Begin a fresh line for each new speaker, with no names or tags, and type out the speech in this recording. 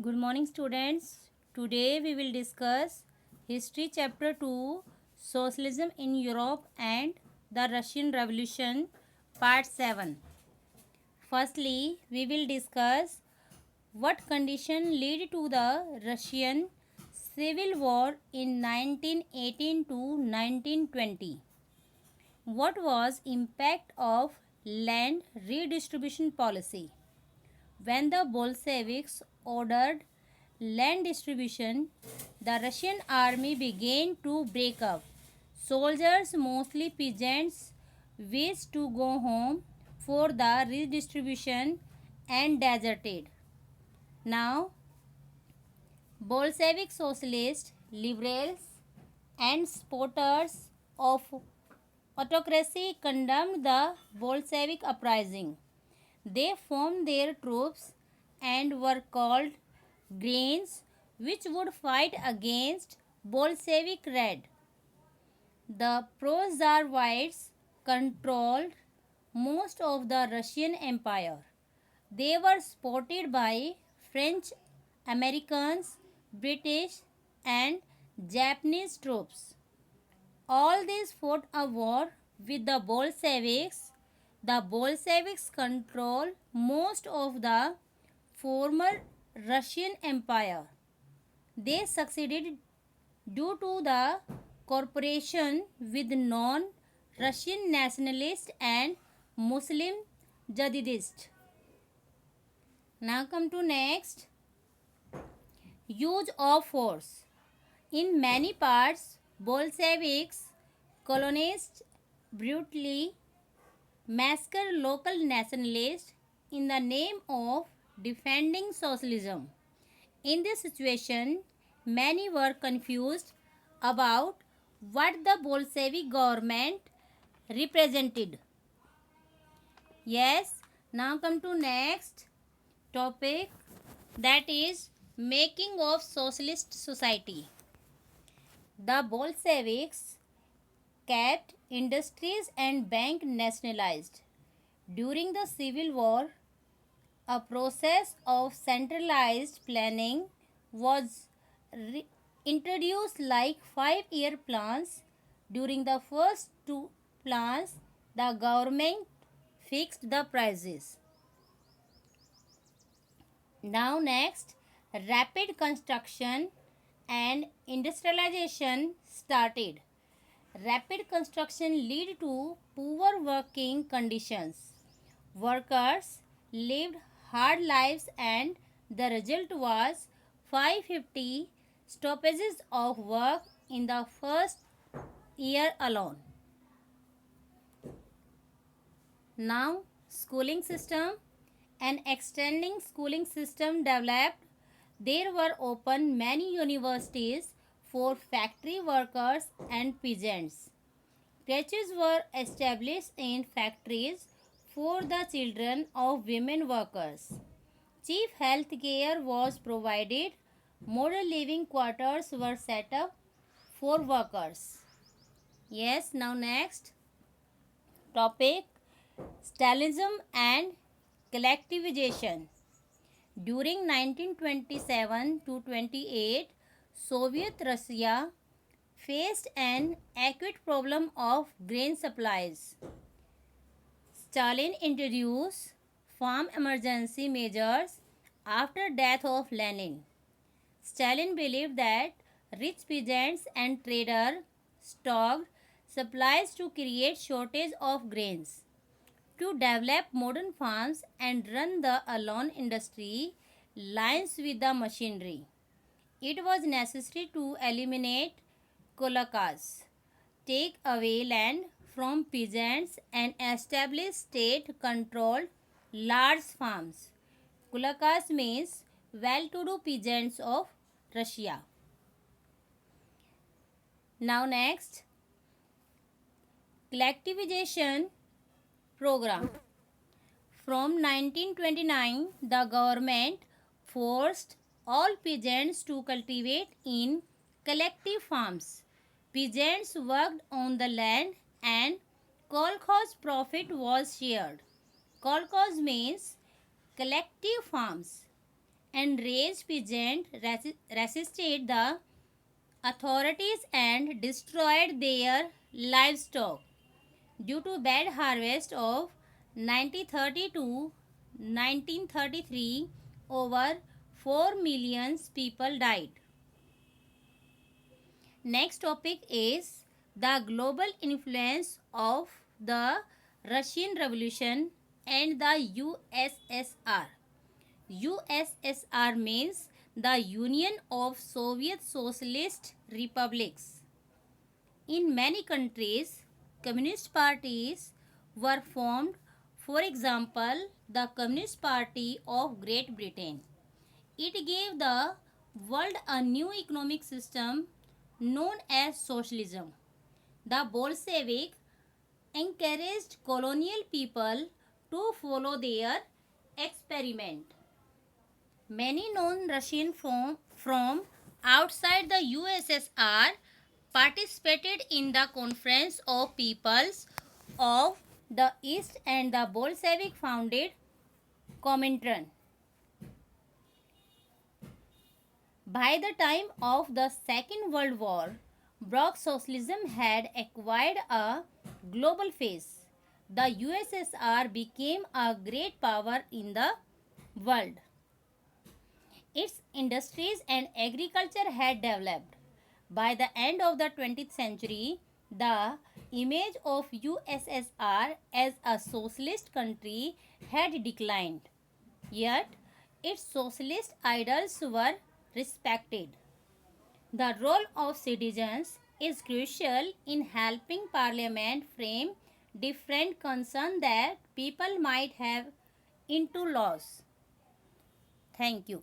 Good morning, students. Today we will discuss History Chapter 2, Socialism in Europe and the Russian Revolution, Part 7. Firstly, we will discuss what condition led to the Russian Civil War in 1918 to 1920. What was impact of land redistribution policy? When the Bolsheviks ordered land distribution, the Russian army began to break up. Soldiers, mostly peasants, wished to go home for the redistribution and deserted. Now, Bolshevik socialists, liberals, and supporters of autocracy condemned the Bolshevik uprising. They formed their troops and were called Greens, which would fight against Bolshevik Red. The pro-Tsar controlled most of the Russian Empire. They were supported by French, Americans, British, and Japanese troops. All these fought a war with the Bolsheviks. The Bolsheviks controlled most of the former Russian Empire. They succeeded due to the cooperation with non-Russian nationalists and Muslim Jihadists. Now come to next. Use of force. In many parts, Bolsheviks, colonists brutally massacred local nationalists in the name of defending socialism. In this situation, many were confused about what the Bolshevik government represented. Yes, now come to next topic, that is making of socialist society. The Bolsheviks kept industries and banks nationalized. During the Civil War, a process of centralized planning was introduced, like 5-year plans. During the first two plans, the government fixed the prices. Now next, rapid construction and industrialization started. Rapid construction led to poor working conditions. Workers lived hard lives and the result was 550 stoppages of work in the first year alone. Now, schooling system and extending schooling system developed. There were opened many universities for factory workers and peasants. Creches were established in factories for the children of women workers. Cheap health care was provided. Model living quarters were set up for workers. Yes, now next topic, Stalinism and collectivization. During 1927 to 28, Soviet Russia faced an acute problem of grain supplies. Stalin introduced farm emergency measures after death of Lenin. Stalin believed that rich peasants and traders stocked supplies to create shortage of grains. To develop modern farms and run the alone industry lines with the machinery, it was necessary to eliminate kolakas, take away land from peasants and establish state-controlled large farms. Kulakas means well-to-do peasants of Russia. Now next, collectivization program. From 1929, the government forced all peasants to cultivate in collective farms. Peasants worked on the land and kolkhoz profit was shared. Kolkhoz means collective farms. Enraged peasants resisted the authorities and destroyed their livestock. Due to bad harvest of 1930 to 1933, over 4 million people died. Next topic is the global influence of the Russian Revolution and the USSR. USSR means the Union of Soviet Socialist Republics. In many countries, communist parties were formed. For example, the Communist Party of Great Britain. It gave the world a new economic system known as socialism. The Bolshevik encouraged colonial people to follow their experiment. Many non-Russian from outside the USSR participated in the Conference of Peoples of the East and the Bolshevik founded Comintern. By the time of the Second World War, bloc socialism had acquired a global face. The USSR became a great power in the world. Its industries and agriculture had developed. By the end of the 20th century, the image of USSR as a socialist country had declined. Yet, its socialist ideals were respected. The role of citizens is crucial in helping Parliament frame different concerns that people might have into laws. Thank you.